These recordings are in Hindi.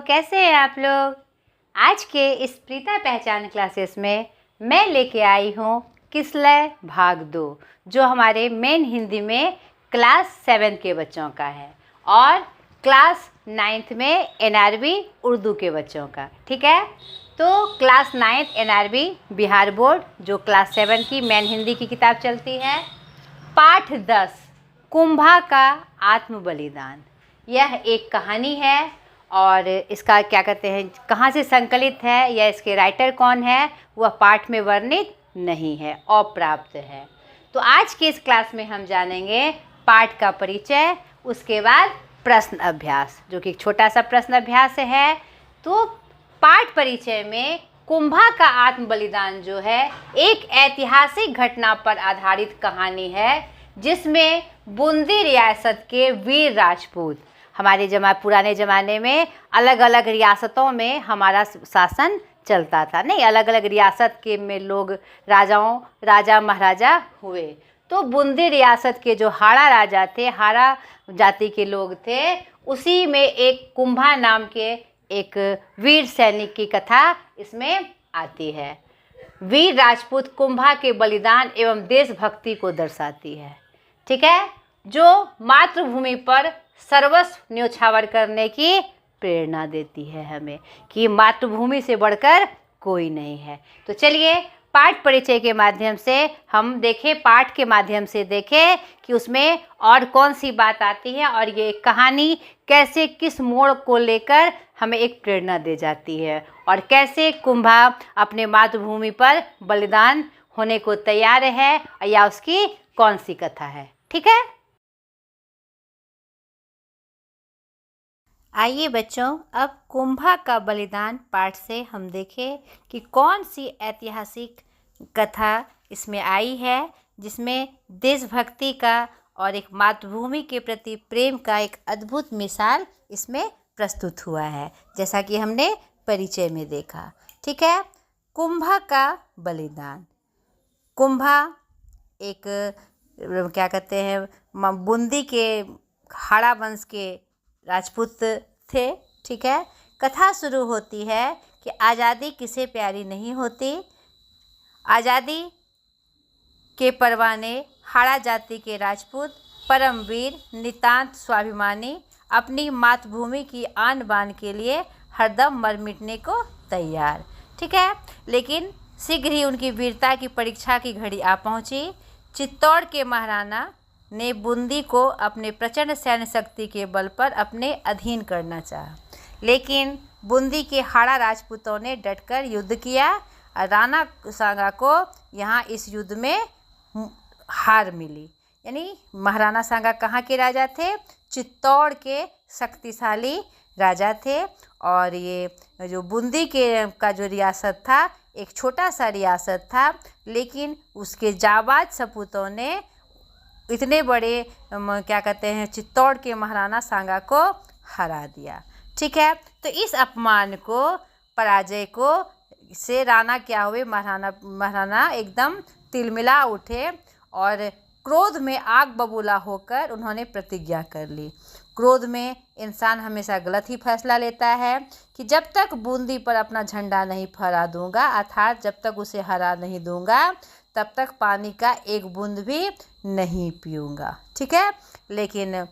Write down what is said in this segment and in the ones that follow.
कैसे हैं आप लोग। आज के इस प्रीता पहचान क्लासेस में मैं लेके आई हूँ किसलय भाग 2, जो हमारे मेन हिंदी में क्लास 7 के बच्चों का है और क्लास 9th में NRB उर्दू के बच्चों का। ठीक है, तो class 9th NRB Bihar board, जो क्लास 7 की मेन हिंदी की किताब चलती है, पाठ 10 कुंभा का आत्म बलिदान। यह एक कहानी है और इसका क्या कहते हैं, कहाँ से संकलित है या इसके राइटर कौन है, वह पाठ में वर्णित नहीं है, अप्राप्त है। तो आज के इस क्लास में हम जानेंगे पाठ का परिचय, उसके बाद प्रश्न अभ्यास, जो कि एक छोटा सा प्रश्न अभ्यास है। तो पाठ परिचय में कुंभा का आत्म बलिदान जो है एक ऐतिहासिक घटना पर आधारित कहानी है, जिसमें बूंदी रियासत के वीर राजपूत, हमारे पुराने ज़माने में अलग अलग रियासतों में हमारा शासन चलता था, नहीं, अलग अलग रियासत के में लोग राजा महाराजा हुए। तो बूंदी रियासत के जो हाड़ा राजा थे, हाड़ा जाति के लोग थे, उसी में एक कुंभा नाम के एक वीर सैनिक की कथा इसमें आती है। वीर राजपूत कुंभा के बलिदान एवं देशभक्ति को दर्शाती है। ठीक है, जो मातृभूमि पर सर्वस्व न्योछावर करने की प्रेरणा देती है हमें कि मातृभूमि से बढ़कर कोई नहीं है। तो चलिए पाठ परिचय के माध्यम से हम देखें, पाठ के माध्यम से देखें कि उसमें और कौन सी बात आती है और ये कहानी कैसे किस मोड़ को लेकर हमें एक प्रेरणा दे जाती है और कैसे कुंभा अपने मातृभूमि पर बलिदान होने को तैयार है या उसकी कौन सी कथा है। ठीक है, आइए बच्चों, अब कुंभा का बलिदान पाठ से हम देखें कि कौन सी ऐतिहासिक कथा इसमें आई है, जिसमें देशभक्ति का और एक मातृभूमि के प्रति प्रेम का एक अद्भुत मिसाल इसमें प्रस्तुत हुआ है, जैसा कि हमने परिचय में देखा। ठीक है, कुंभा का बलिदान। कुंभा एक क्या कहते हैं, बूंदी के हाड़ा वंश के राजपूत थे। ठीक है, कथा शुरू होती है कि आज़ादी किसे प्यारी नहीं होती। आज़ादी के परवाने हाड़ा जाति के राजपूत परमवीर नितांत स्वाभिमानी अपनी मातृभूमि की आन बान के लिए हरदम मर मिटने को तैयार। ठीक है, लेकिन शीघ्र ही उनकी वीरता की परीक्षा की घड़ी आ पहुंची। चित्तौड़ के महाराणा ने बूंदी को अपने प्रचंड सैन्य शक्ति के बल पर अपने अधीन करना चाहा, लेकिन बूंदी के हाड़ा राजपूतों ने डटकर युद्ध किया और राणा सांगा को यहाँ इस युद्ध में हार मिली। यानी महाराणा सांगा कहाँ के राजा थे? चित्तौड़ के शक्तिशाली राजा थे। और ये जो बूंदी के का जो रियासत था, एक छोटा सा रियासत था, लेकिन उसके जाबाज सपूतों ने इतने बड़े क्या कहते हैं, चित्तौड़ के महाराणा सांगा को हरा दिया। ठीक है, तो इस अपमान को, पराजय को से राणा क्या हुए, महाराणा एकदम तिलमिला उठे और क्रोध में आग बबूला होकर उन्होंने प्रतिज्ञा कर ली। क्रोध में इंसान हमेशा गलत ही फैसला लेता है कि जब तक बूंदी पर अपना झंडा नहीं फहरा दूंगा, अर्थात जब तक उसे हरा नहीं दूंगा, तब तक पानी का एक बूंद भी नहीं पीऊँगा। ठीक है, लेकिन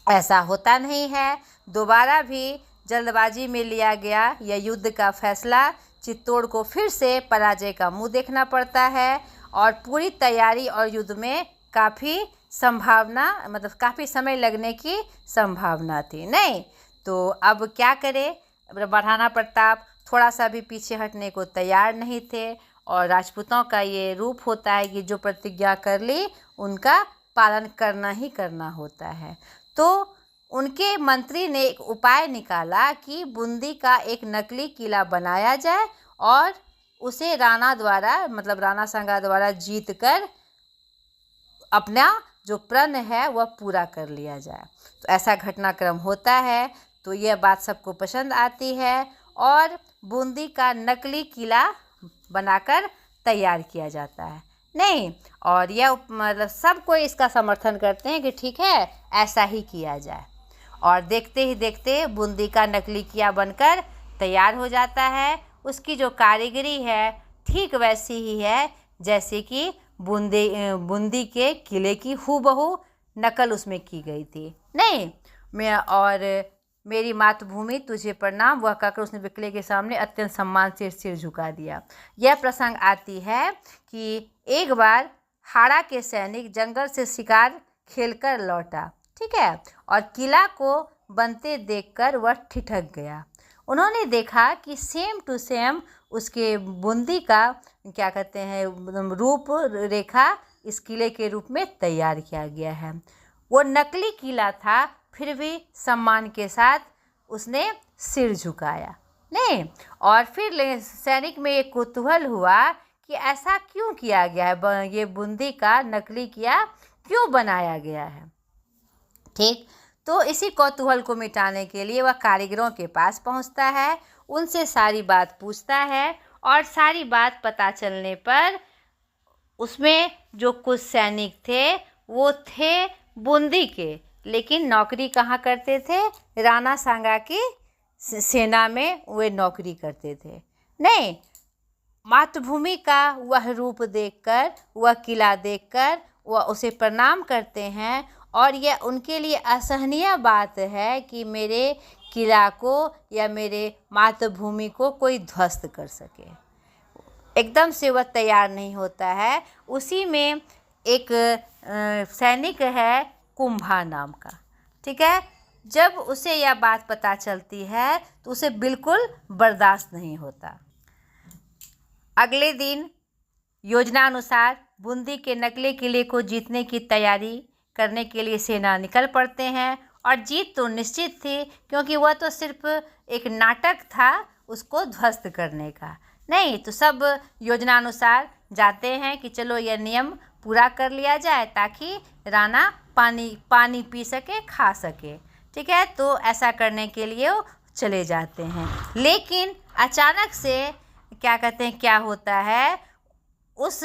ऐसा होता नहीं है। दोबारा भी जल्दबाजी में लिया गया यह युद्ध का फैसला। चित्तौड़ को फिर से पराजय का मुंह देखना पड़ता है और पूरी तैयारी और युद्ध में काफ़ी समय लगने की संभावना थी। नहीं तो अब क्या करे, महाराणा प्रताप थोड़ा सा भी पीछे हटने को तैयार नहीं थे और राजपूतों का ये रूप होता है कि जो प्रतिज्ञा कर ली उनका पालन करना ही करना होता है। तो उनके मंत्री ने एक उपाय निकाला कि बूंदी का एक नकली किला बनाया जाए और उसे राणा सांगा द्वारा जीत कर अपना जो प्रण है वह पूरा कर लिया जाए। तो ऐसा घटनाक्रम होता है, तो यह बात सबको पसंद आती है और बूंदी का नकली किला बनाकर तैयार किया जाता है। नहीं, और यह सब कोई इसका समर्थन करते हैं कि ठीक है, ऐसा ही किया जाए। और देखते ही देखते बूंदी का नकली किला बनकर तैयार हो जाता है। उसकी जो कारीगरी है ठीक वैसी ही है जैसे कि बूंदी के किले की हूबहू नकल उसमें की गई थी। नहीं, मेरी मातृभूमि तुझे प्रणाम, वह कहकर उसने किले के सामने अत्यंत सम्मान से सिर झुका दिया। यह प्रसंग आती है कि एक बार हाड़ा के सैनिक जंगल से शिकार खेलकर लौटा, ठीक है, और किला को बनते देखकर वह ठिठक गया। उन्होंने देखा कि सेम टू सेम उसके बूंदी का क्या कहते हैं रूप रेखा इस किले के रूप में तैयार किया गया है। वो नकली किला था, फिर भी सम्मान के साथ उसने सिर झुकाया। नहीं, और फिर सैनिक में एक कुतूहल हुआ कि ऐसा क्यों किया गया है, ये बूंदी का नकली किला क्यों बनाया गया है। ठीक, तो इसी कौतूहल को मिटाने के लिए वह कारीगरों के पास पहुंचता है, उनसे सारी बात पूछता है और सारी बात पता चलने पर उसमें जो कुछ सैनिक थे वो थे बूंदी के, लेकिन नौकरी कहाँ करते थे, राणा सांगा की सेना में वे नौकरी करते थे। नहीं, मातृभूमि का वह रूप देखकर, वह किला देखकर वह उसे प्रणाम करते हैं और यह उनके लिए असहनीय बात है कि मेरे किला को या मेरे मातृभूमि को कोई ध्वस्त कर सके। एकदम से वह तैयार नहीं होता है। उसी में एक सैनिक है कुंभा नाम का, ठीक है, जब उसे यह बात पता चलती है तो उसे बिल्कुल बर्दाश्त नहीं होता। अगले दिन योजनानुसार बूंदी के नकली किले को जीतने की तैयारी करने के लिए सेना निकल पड़ते हैं और जीत तो निश्चित थी क्योंकि वह तो सिर्फ एक नाटक था उसको ध्वस्त करने का। नहीं, तो सब योजनानुसार जाते हैं कि चलो यह नियम पूरा कर लिया जाए ताकि राणा पानी पी सके, खा सके, ठीक है। तो ऐसा करने के लिए वो चले जाते हैं, लेकिन अचानक से क्या होता है, उस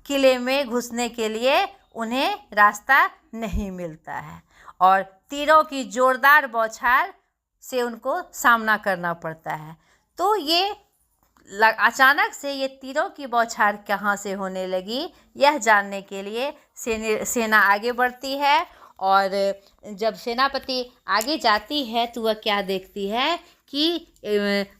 किले में घुसने के लिए उन्हें रास्ता नहीं मिलता है और तीरों की जोरदार बौछार से उनको सामना करना पड़ता है। तो ये अचानक से ये तीरों की बौछार कहाँ से होने लगी, यह जानने के लिए सेना आगे बढ़ती है और जब सेनापति आगे जाती है तो वह क्या देखती है कि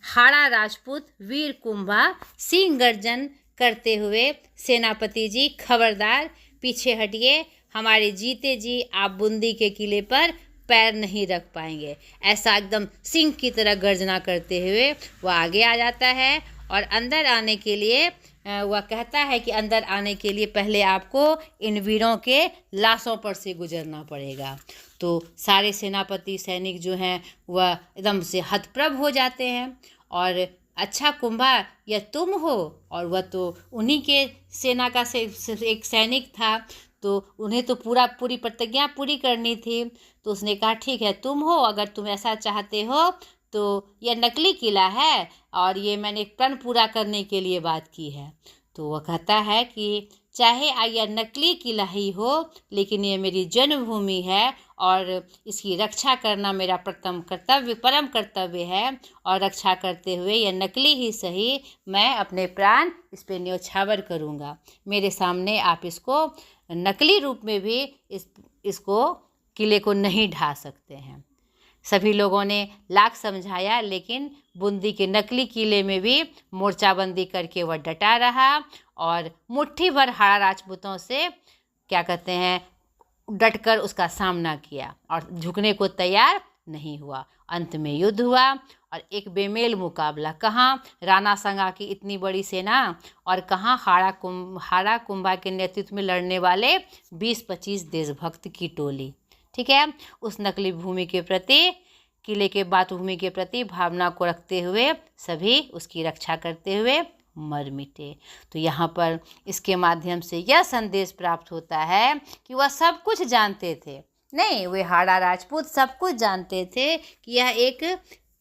हाड़ा राजपूत वीर कुंभा सिंह गर्जन करते हुए, सेनापति जी खबरदार पीछे हटिए, हमारे जीते जी आप बूंदी के किले पर पैर नहीं रख पाएंगे, ऐसा एकदम सिंह की तरह गर्जना करते हुए वह आगे आ जाता है और अंदर आने के लिए वह कहता है कि अंदर आने के लिए पहले आपको इन वीरों के लाशों पर से गुजरना पड़ेगा। तो सारे सेनापति सैनिक जो हैं वह एकदम से हतप्रभ हो जाते हैं और अच्छा कुंभा यह तुम हो, और वह तो उन्हीं के सेना का एक सैनिक था, तो उन्हें तो पूरी प्रतिज्ञा पूरी करनी थी। तो उसने कहा ठीक है तुम हो, अगर तुम ऐसा चाहते हो तो यह नकली किला है और ये मैंने प्रण पूरा करने के लिए बात की है। तो वह कहता है कि चाहे यह नकली किला ही हो, लेकिन ये मेरी जन्मभूमि है और इसकी रक्षा करना मेरा परम कर्तव्य है और रक्षा करते हुए यह नकली ही सही, मैं अपने प्राण इस पे न्योछावर करूँगा। मेरे सामने आप इसको नकली रूप में भी इसको किले को नहीं ढा सकते हैं। सभी लोगों ने लाख समझाया, लेकिन बूंदी के नकली किले में भी मोर्चाबंदी करके वह डटा रहा और मुट्ठी भर हाड़ा राजपूतों से डटकर उसका सामना किया और झुकने को तैयार नहीं हुआ। अंत में युद्ध हुआ और एक बेमेल मुकाबला, कहाँ राणा सांगा की इतनी बड़ी सेना और कहाँ हाड़ा कुंभा के नेतृत्व में लड़ने वाले 20-25 देशभक्त की टोली, ठीक है। उस नकली भूमि के प्रति, किले के मातृभूमि के प्रति भावना को रखते हुए सभी उसकी रक्षा करते हुए मर मिटे। तो यहाँ पर इसके माध्यम से यह संदेश प्राप्त होता है कि वह सब कुछ जानते थे। नहीं, वे हाड़ा राजपूत सब कुछ जानते थे कि यह एक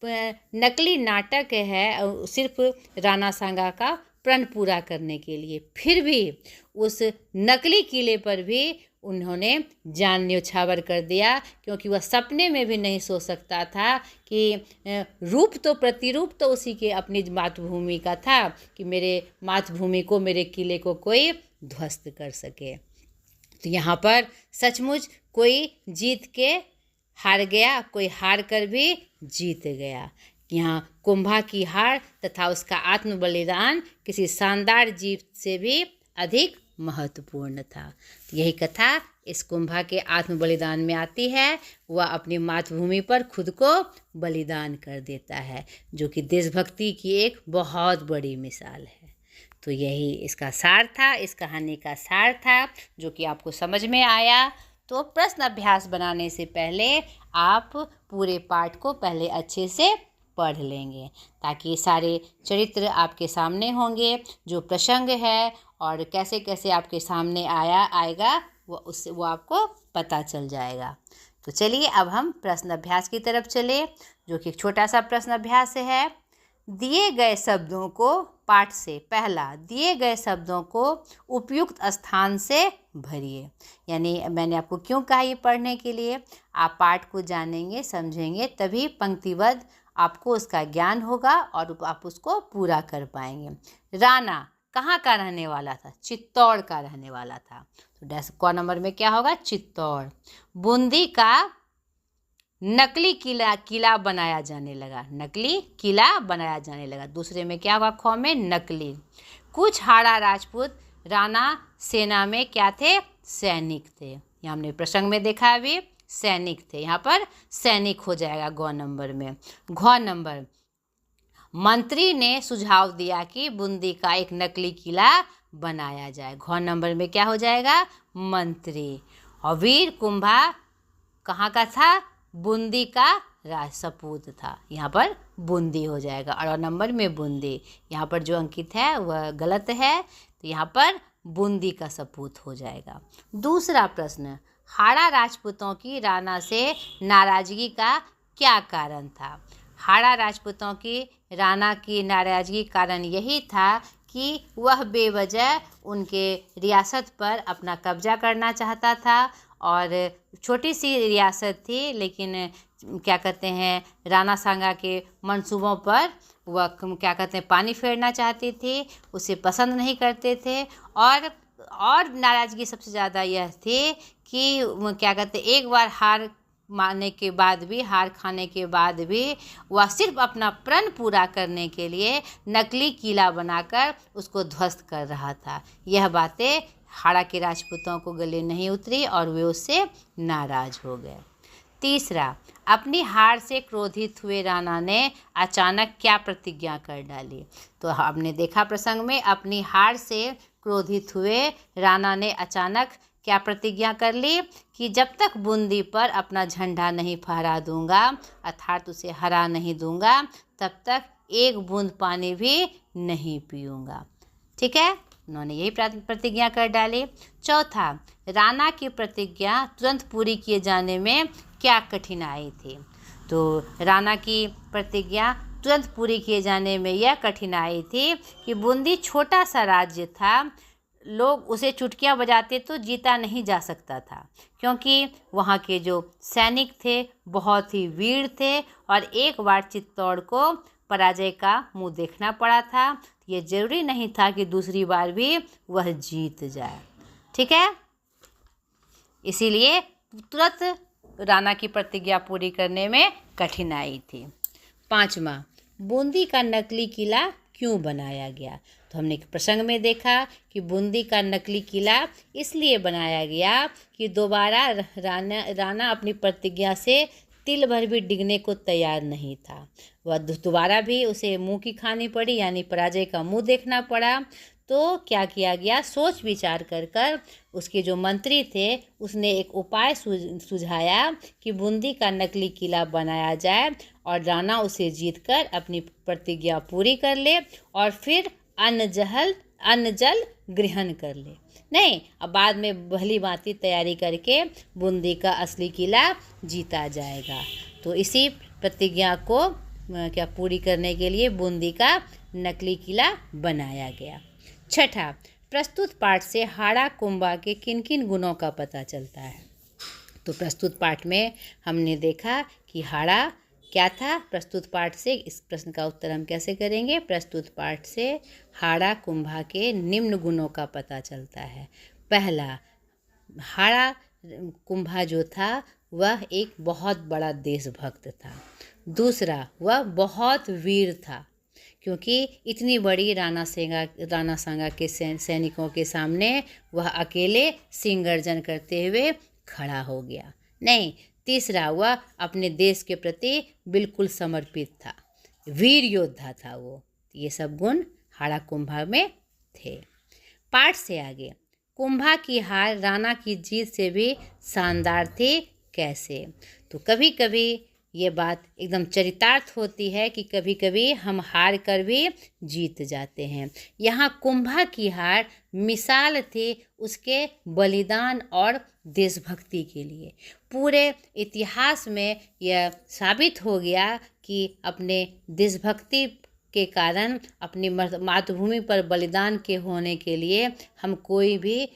नकली नाटक है, सिर्फ राणा सांगा का प्रण पूरा करने के लिए। फिर भी उस नकली किले पर भी उन्होंने जान न्योछावर कर दिया, क्योंकि वह सपने में भी नहीं सोच सकता था कि रूप तो प्रतिरूप तो उसी के अपनी मातृभूमि का था कि मेरे मातृभूमि को, मेरे किले को कोई ध्वस्त कर सके। तो यहाँ पर सचमुच कोई जीत के हार गया, कोई हार कर भी जीत गया। यहाँ कुंभा की हार तथा उसका आत्म बलिदान किसी शानदार जीत से भी अधिक महत्वपूर्ण था। तो यही कथा इस कुंभा के आत्म बलिदान में आती है। वह अपनी मातृभूमि पर खुद को बलिदान कर देता है, जो कि देशभक्ति की एक बहुत बड़ी मिसाल है। तो यही इसका सार था, इस कहानी का सार था, जो कि आपको समझ में आया। तो प्रश्न अभ्यास बनाने से पहले आप पूरे पाठ को पहले अच्छे से पढ़ लेंगे, ताकि सारे चरित्र आपके सामने होंगे, जो प्रसंग है और कैसे कैसे आपके सामने आएगा वो आपको पता चल जाएगा। तो चलिए अब हम प्रश्न अभ्यास की तरफ चले, जो कि एक छोटा सा प्रश्न अभ्यास है। दिए गए शब्दों को पाठ से, पहला, दिए गए शब्दों को उपयुक्त स्थान से भरिए। यानी मैंने आपको क्यों कहा ये पढ़ने के लिए, आप पाठ को जानेंगे, समझेंगे, तभी पंक्तिबद्ध आपको उसका ज्ञान होगा और आप उसको पूरा कर पाएंगे। राणा कहाँ का रहने वाला था? चित्तौड़ का रहने वाला था। तो क नंबर में क्या होगा? चित्तौड़। बूंदी का नकली किला बनाया जाने लगा, नकली किला बनाया जाने लगा। दूसरे में क्या होगा? ख में नकली। कुछ हाड़ा राजपूत राणा सेना में क्या थे? सैनिक थे। यहाँ हमने प्रसंग में देखा अभी सैनिक थे, यहाँ पर सैनिक हो जाएगा ग नंबर में। घ नंबर, मंत्री ने सुझाव दिया कि बूंदी का एक नकली किला बनाया जाए। घ नंबर में क्या हो जाएगा? मंत्री। और वीर कुंभा कहाँ का था? बूंदी का राजपूत था, यहाँ पर बूंदी हो जाएगा। और नंबर में बूंदी, यहाँ पर जो अंकित है वह गलत है, तो यहाँ पर बूंदी का सपूत हो जाएगा। दूसरा प्रश्न, हाड़ा राजपूतों की राणा से नाराजगी का क्या कारण था? हाड़ा राजपूतों की राणा की नाराजगी कारण यही था कि वह बेवजह उनके रियासत पर अपना कब्जा करना चाहता था, और छोटी सी रियासत थी, लेकिन क्या कहते हैं, राणा सांगा के मंसूबों पर वह क्या कहते हैं पानी फेरना चाहती थी, उसे पसंद नहीं करते थे। और नाराज़गी सबसे ज़्यादा यह थी कि क्या कहते एक बार हार मानने के बाद भी, हार खाने के बाद भी वह सिर्फ अपना प्रण पूरा करने के लिए नकली किला बनाकर उसको ध्वस्त कर रहा था। यह बातें हाड़ा के राजपूतों को गले नहीं उतरी और वे उससे नाराज हो गए। तीसरा, अपनी हार से क्रोधित हुए राणा ने अचानक क्या प्रतिज्ञा कर डाली? तो हमने देखा प्रसंग में, अपनी हार से क्रोधित हुए राणा ने अचानक क्या प्रतिज्ञा कर ली कि जब तक बूंदी पर अपना झंडा नहीं फहरा दूंगा, अर्थात उसे हरा नहीं दूंगा, तब तक एक बूंद पानी भी नहीं पीऊंगा। ठीक है, उन्होंने यही प्रतिज्ञा कर डाली। चौथा, राणा की प्रतिज्ञा तुरंत पूरी किए जाने में क्या कठिनाई थी? तो राणा की प्रतिज्ञा तुरंत पूरी किए जाने में यह कठिनाई थी कि बूंदी छोटा सा राज्य था, लोग उसे चुटकियां बजाते तो जीता नहीं जा सकता था, क्योंकि वहाँ के जो सैनिक थे बहुत ही वीर थे और एक बार चित्तौड़ को पराजय का मुंह देखना पड़ा था। ये जरूरी नहीं था कि दूसरी बार भी वह जीत जाए। ठीक है, इसीलिए तुरंत राणा की प्रतिज्ञा पूरी करने में कठिनाई थी। पांचवा, बूंदी का नकली किला क्यों बनाया गया? तो हमने प्रसंग में देखा कि बूंदी का नकली किला इसलिए बनाया गया कि दोबारा राणा अपनी प्रतिज्ञा से तिल भर भी डिगने को तैयार नहीं था। वह दोबारा भी उसे मुंह की खानी पड़ी, यानी पराजय का मुंह देखना पड़ा। तो क्या किया गया, सोच विचार कर उसके जो मंत्री थे उसने एक उपाय सुझाया कि बूंदी का नकली किला बनाया जाए और राणा उसे जीतकर अपनी प्रतिज्ञा पूरी कर ले और फिर अन्न जल ग्रहण कर ले। नहीं, अब बाद में भली भांति तैयारी करके बूंदी का असली किला जीता जाएगा। तो इसी प्रतिज्ञा को क्या पूरी करने के लिए बूंदी का नकली किला बनाया गया। छठा, प्रस्तुत पाठ से हाड़ा कुंभा के किन किन गुणों का पता चलता है? तो प्रस्तुत पाठ में हमने देखा कि हाड़ा क्या था। प्रस्तुत पाठ से इस प्रश्न का उत्तर हम कैसे करेंगे? प्रस्तुत पाठ से हाड़ा कुंभा के निम्न गुणों का पता चलता है। पहला, हाड़ा कुंभा जो था वह एक बहुत बड़ा देशभक्त था। दूसरा, वह बहुत वीर था, क्योंकि इतनी बड़ी राणा सांगा के सैनिकों के सामने वह अकेले सिंह गर्जन करते हुए खड़ा हो गया। नहीं, तीसरा, वह अपने देश के प्रति बिल्कुल समर्पित था, वीर योद्धा था वो। ये सब गुण हाड़ा कुंभा में थे। पाठ से आगे, कुंभा की हार राणा की जीत से भी शानदार थी। कैसे? तो कभी कभी ये बात एकदम चरितार्थ होती है कि कभी कभी हम हार कर भी जीत जाते हैं। यहाँ कुंभा की हार मिसाल थी उसके बलिदान और देशभक्ति के लिए। पूरे इतिहास में यह साबित हो गया कि अपने देशभक्ति के कारण, अपनी मातृभूमि पर बलिदान के होने के लिए हम कोई भी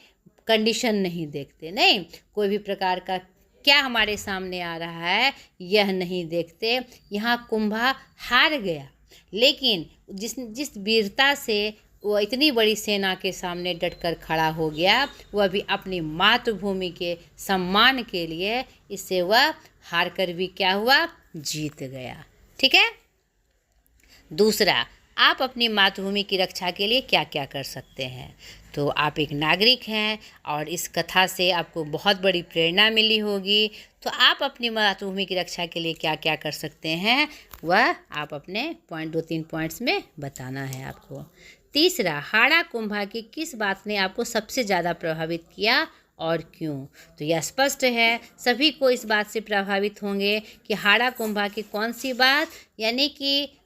कंडीशन नहीं देखते। नहीं, कोई भी प्रकार का क्या हमारे सामने आ रहा है यह नहीं देखते। यहाँ कुंभा हार गया, लेकिन जिस वीरता से वो इतनी बड़ी सेना के सामने डटकर खड़ा हो गया, वह भी अपनी मातृभूमि के सम्मान के लिए, इससे वह हार कर भी क्या हुआ? जीत गया। ठीक है। दूसरा, आप अपनी मातृभूमि की रक्षा के लिए क्या क्या कर सकते हैं? तो आप एक नागरिक हैं और इस कथा से आपको बहुत बड़ी प्रेरणा मिली होगी। तो आप अपनी मातृभूमि की रक्षा के लिए क्या क्या कर सकते हैं, वह आप अपने 2-3 पॉइंट्स में बताना है आपको। तीसरा, हाड़ा कुंभा की किस बात ने आपको सबसे ज़्यादा प्रभावित किया और क्यों? तो यह स्पष्ट है, सभी को इस बात से प्रभावित होंगे कि हाड़ा कुंभा की कौन सी बात, यानी कि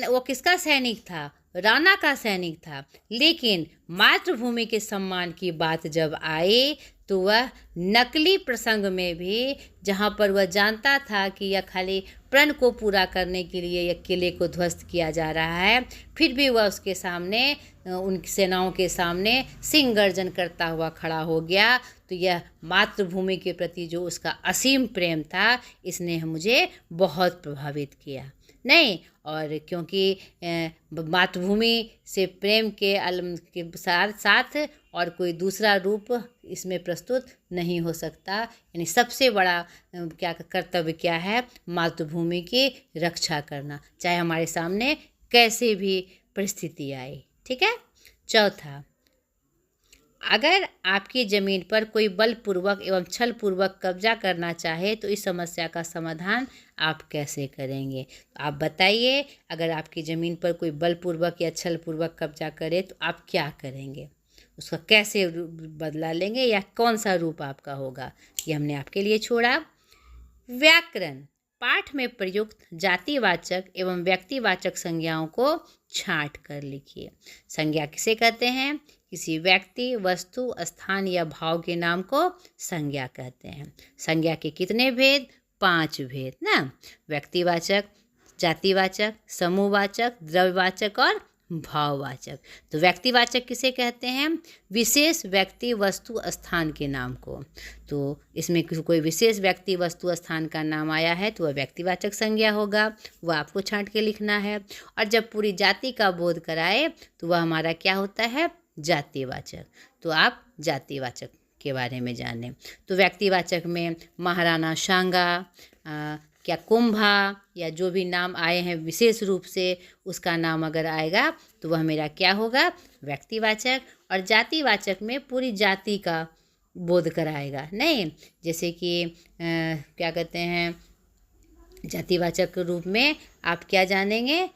वो किसका सैनिक था? राणा का सैनिक था। लेकिन मातृभूमि के सम्मान की बात जब आई तो वह नकली प्रसंग में भी, जहाँ पर वह जानता था कि यह खाली प्रण को पूरा करने के लिए यह किले को ध्वस्त किया जा रहा है, फिर भी वह उसके सामने, उन सेनाओं के सामने सिंह गर्जन करता हुआ खड़ा हो गया। तो यह मातृभूमि के प्रति जो उसका असीम प्रेम था, इसने मुझे बहुत प्रभावित किया। नहीं, और क्योंकि मातृभूमि से प्रेम के साथ और कोई दूसरा रूप इसमें प्रस्तुत नहीं हो सकता। यानी सबसे बड़ा क्या कर्तव्य क्या है? मातृभूमि की रक्षा करना, चाहे हमारे सामने कैसे भी परिस्थिति आए। ठीक है। चौथा, अगर आपकी ज़मीन पर कोई बलपूर्वक एवं छलपूर्वक कब्जा करना चाहे तो इस समस्या का समाधान आप कैसे करेंगे? आप बताइए, अगर आपकी ज़मीन पर कोई बलपूर्वक या छलपूर्वक कब्जा करे तो आप क्या करेंगे? उसका कैसे बदला लेंगे या कौन सा रूप आपका होगा? ये हमने आपके लिए छोड़ा। व्याकरण पाठ में प्रयुक्त जातिवाचक एवं व्यक्तिवाचक संज्ञाओं को छांट कर लिखिए। संज्ञा किसे कहते हैं? किसी व्यक्ति, वस्तु, स्थान या भाव के नाम को संज्ञा कहते हैं। संज्ञा के कितने भेद? 5 भेद ना। व्यक्तिवाचक, जातिवाचक, समूहवाचक, द्रव्यवाचक और भाववाचक। तो व्यक्तिवाचक किसे कहते हैं? विशेष व्यक्ति, वस्तु, स्थान के नाम को। तो इसमें कोई विशेष व्यक्ति, वस्तु, स्थान का नाम आया है तो वह व्यक्तिवाचक संज्ञा होगा, वह आपको छांट के लिखना है। और जब पूरी जाति का बोध कराए तो वह हमारा क्या होता है? जातिवाचक। तो आप जातिवाचक के बारे में जानें। तो व्यक्तिवाचक में महाराणा सांगा, क्या कुंभा, या जो भी नाम आए हैं विशेष रूप से, उसका नाम अगर आएगा तो वह मेरा क्या होगा? व्यक्तिवाचक। और जातिवाचक में पूरी जाति का बोध कराएगा। नहीं, जैसे कि क्या कहते हैं, जातिवाचक रूप में आप क्या जानेंगे?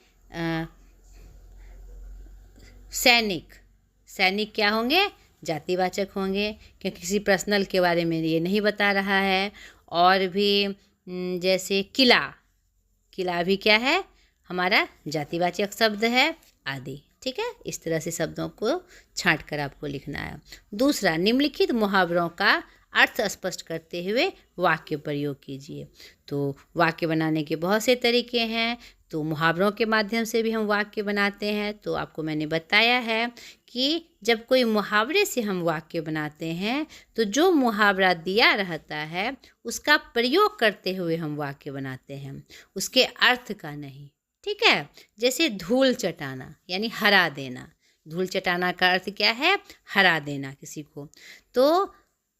सैनिक क्या होंगे? जातिवाचक होंगे, क्योंकि किसी पर्सनल के बारे में ये नहीं बता रहा है। और भी जैसे किला भी क्या है? हमारा जातिवाचक शब्द है आदि। ठीक है, इस तरह से शब्दों को छांट कर आपको लिखना है। दूसरा, निम्नलिखित मुहावरों का अर्थ स्पष्ट करते हुए वाक्य प्रयोग कीजिए। तो वाक्य बनाने के बहुत से तरीके हैं। तो मुहावरों के माध्यम से भी हम वाक्य बनाते हैं। तो आपको मैंने बताया है कि जब कोई मुहावरे से हम वाक्य बनाते हैं तो जो मुहावरा दिया रहता है उसका प्रयोग करते हुए हम वाक्य बनाते हैं, उसके अर्थ का नहीं। ठीक है। जैसे धूल चटाना यानी हरा देना। धूल चटाना का अर्थ क्या है? हरा देना किसी को। तो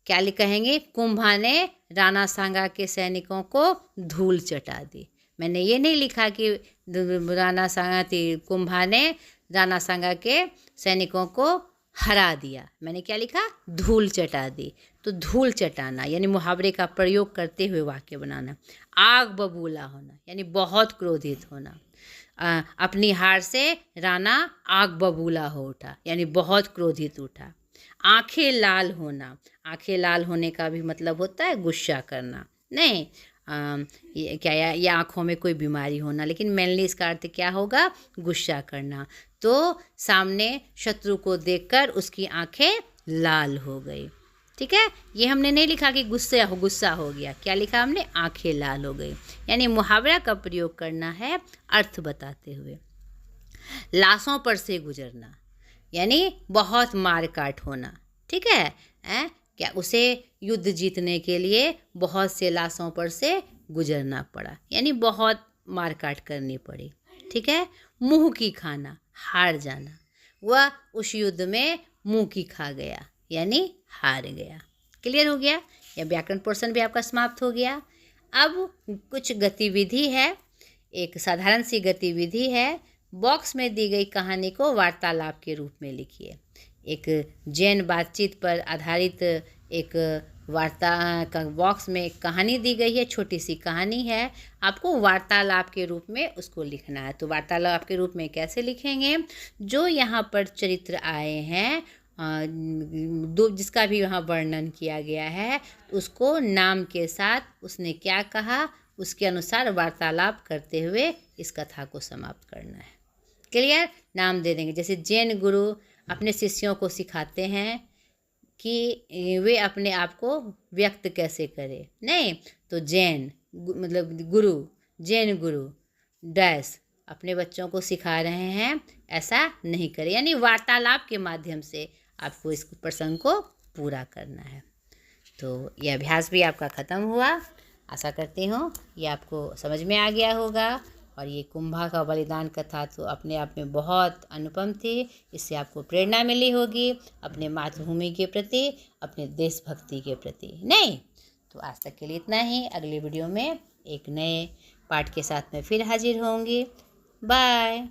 क्या कहेंगे? कुंभा ने राणा सांगा के सैनिकों को धूल चटा दी। मैंने ये नहीं लिखा कि कुंभा ने राणा सांगा के सैनिकों को हरा दिया। मैंने क्या लिखा? धूल चटा दी। तो धूल चटाना यानी मुहावरे का प्रयोग करते हुए वाक्य बनाना। आग बबूला होना यानी बहुत क्रोधित होना। अपनी हार से राणा आग बबूला हो उठा यानी बहुत क्रोधित उठा। आंखें लाल होना। आंखें लाल होने का भी मतलब होता है गुस्सा करना। नहीं, ये आँखों में कोई बीमारी होना, लेकिन मेनली इसका अर्थ क्या होगा? गुस्सा करना। तो सामने शत्रु को देखकर उसकी आंखें लाल हो गई। ठीक है। ये हमने नहीं लिखा कि गुस्सा हो गया। क्या लिखा हमने? आंखें लाल हो गई। यानी मुहावरा का प्रयोग करना है अर्थ बताते हुए। लाशों पर से गुजरना यानी बहुत मार काट होना। ठीक है। क्या उसे युद्ध जीतने के लिए बहुत से लाशों पर से गुजरना पड़ा यानी बहुत मार काट करनी पड़ी। ठीक है। मुंह की खाना, हार जाना। वह उस युद्ध में मुंह की खा गया यानी हार गया। क्लियर हो गया? या व्याकरण पोर्शन भी आपका समाप्त हो गया। अब कुछ गतिविधि है। एक साधारण सी गतिविधि है। बॉक्स में दी गई कहानी को वार्तालाप के रूप में लिखिए। एक जैन बातचीत पर आधारित एक वार्ता का बॉक्स में एक कहानी दी गई है, छोटी सी कहानी है। आपको वार्तालाप के रूप में उसको लिखना है। तो वार्तालाप के रूप में कैसे लिखेंगे? जो यहाँ पर चरित्र आए हैं, जिसका भी यहाँ वर्णन किया गया है, उसको नाम के साथ उसने क्या कहा उसके अनुसार वार्तालाप करते हुए इस कथा को समाप्त करना है। क्लियर? नाम दे देंगे। जैसे जैन गुरु अपने शिष्यों को सिखाते हैं कि वे अपने आप को व्यक्त कैसे करें। नहीं, तो जैन मतलब गुरु, जैन गुरु डैश अपने बच्चों को सिखा रहे हैं ऐसा नहीं करें। यानी वार्तालाप के माध्यम से आपको इस प्रसंग को पूरा करना है। तो यह अभ्यास भी आपका ख़त्म हुआ। आशा करती हूँ ये आपको समझ में आ गया होगा। और ये कुंभा का बलिदान कथा तो अपने आप में बहुत अनुपम थी। इससे आपको प्रेरणा मिली होगी अपने मातृभूमि के प्रति, अपने देशभक्ति के प्रति। नहीं तो आज तक के लिए इतना ही। अगले वीडियो में एक नए पाठ के साथ मैं फिर हाजिर होंगी। बाय।